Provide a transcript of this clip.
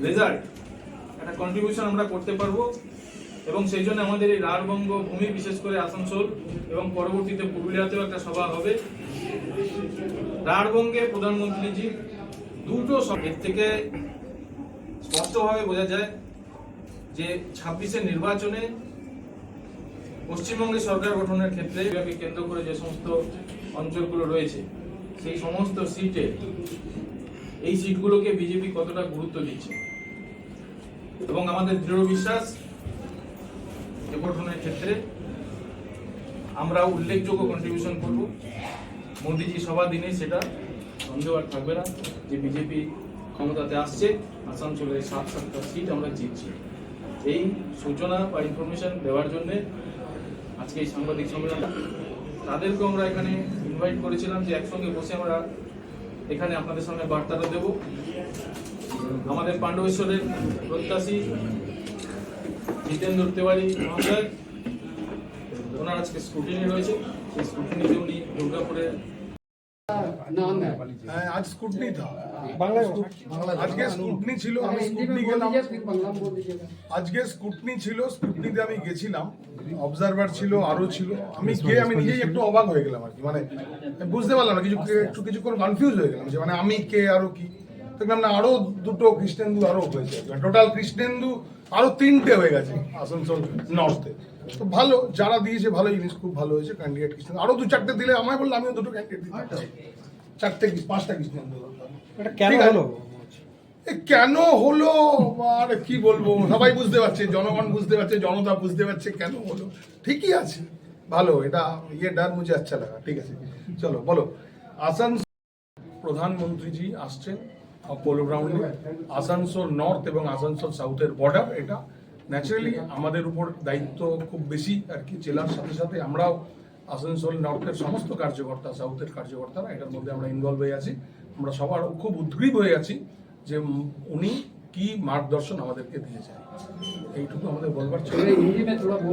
Result, একটা contribution আমরা করতে পারবো। এবং সেই জন্য আমাদের এই রাঢ়বঙ্গ ভূমি, বিশেষ করে আসানসোল এবং পরবর্তীতে পুরুলিয়াতেও একটা সভা হবে। রাঢ়বঙ্গে প্রধানমন্ত্রীজি দুটো এর থেকে স্পষ্টভাবে বোঝা যায় যে 26-এর নির্বাচনে পশ্চিমবঙ্গে সরকার গঠনের ক্ষেত্রে কেন্দ্র করে যে সমস্ত অঞ্চলগুলো রয়েছে সেই সমস্ত সিটে এই সিটগুলোকে বিজেপি কতটা গুরুত্ব দিচ্ছে, এবং আমাদের দৃঢ় বিশ্বাস গঠনের ক্ষেত্রে আমরা উল্লেখযোগ্য কন্ট্রিবিউশন করব। মোদিজি সভা দিনে সেটা সন্দেহ আর থাকবে না যে বিজেপি ক্ষমতাতে আসছে, আসানসোলের 7-7টা সিট আমরা জিতছি। এই সূচনা বা ইনফরমেশন দেওয়ার জন্য আজকে এই সাংবাদিক সম্মেলন। তাদেরকে আমরা এখানে ইনভাইট করেছিলাম যে একসঙ্গে বসে আমরা এখানে আপনাদের সামনে বার্তাটা দেব। আমাদের পাণ্ডবেশ্বরের প্রত্যাশী জিতেন্দ্র তেওয়ারি মহাশয়, ওনার আজকে স্ক্রুটিনি রয়েছে, সেই স্ক্রুটিনিতে উনি দুর্গাপুরের आज स्कूटनी था আজকে স্কুটনি ছিল, আমি স্কুটনি গেলাম। আজকে স্কুটনি ছিল, স্কুটনিতে আমি গেছিলাম, অবজারভার ছিল, আরো ছিল। আমি গিয়ে আমি নিজেই একটু অবাক হয়ে গেলাম আর কি, মানে বুঝতে পারলাম না, কিছুক্ষণ কনফিউজ হয়ে গেলাম যে মানে আমি কে আরো কি। দেখলাম না আরো দুটো কৃষ্ণেন্দু আরো হয়েছে, টোটাল কৃষ্ণেন্দু আরো 3টে হয়ে গেছে আসানসোল নর্থে। তো ভালো, যারা দিয়েছে ভালো জিনিস, খুব ভালো হয়েছে ক্যান্ডিডেট কৃষ্ণেন্দু। আরো 2-4টে দিলে আমায় বললো, আমিও 2টো ক্যান্ডিডেট দিতে, 4-5টা কৃষ্ণেন্দু। কেন হলো আর কি বলবো, সবাই বুঝতে পারছে, জনগণ বুঝতে পারছে, জনতা বুঝতে পারছে কেন হলো। ঠিকই আছে, ভালো, এটা ডার মুঝে আচ্ছা লাগা। ঠিক আছে, চলো বলো। আসানসোল প্রধানমন্ত্রীজি আসছেন পোলো গ্রাউন্ডে, আসানসোল নর্থ এবং আসানসোল সাউথের বর্ডার। এটা ন্যাচারালি আমাদের উপর দায়িত্ব খুব বেশি আর কি। জেলার সাথে সাথে আমরাও আসানসোল নর্থের সমস্ত কার্যকর্তা, সাউথের কার্যকর্তারা এটার মধ্যে আমরা ইনভলভ হয়ে আছি। আমরা সবার খুব উদ্গ্রীব হয়ে আছি যে উনি কি মার্গদর্শন আমাদেরকে দিয়েছেন, এইটুকু আমাদের বলবার ছিল।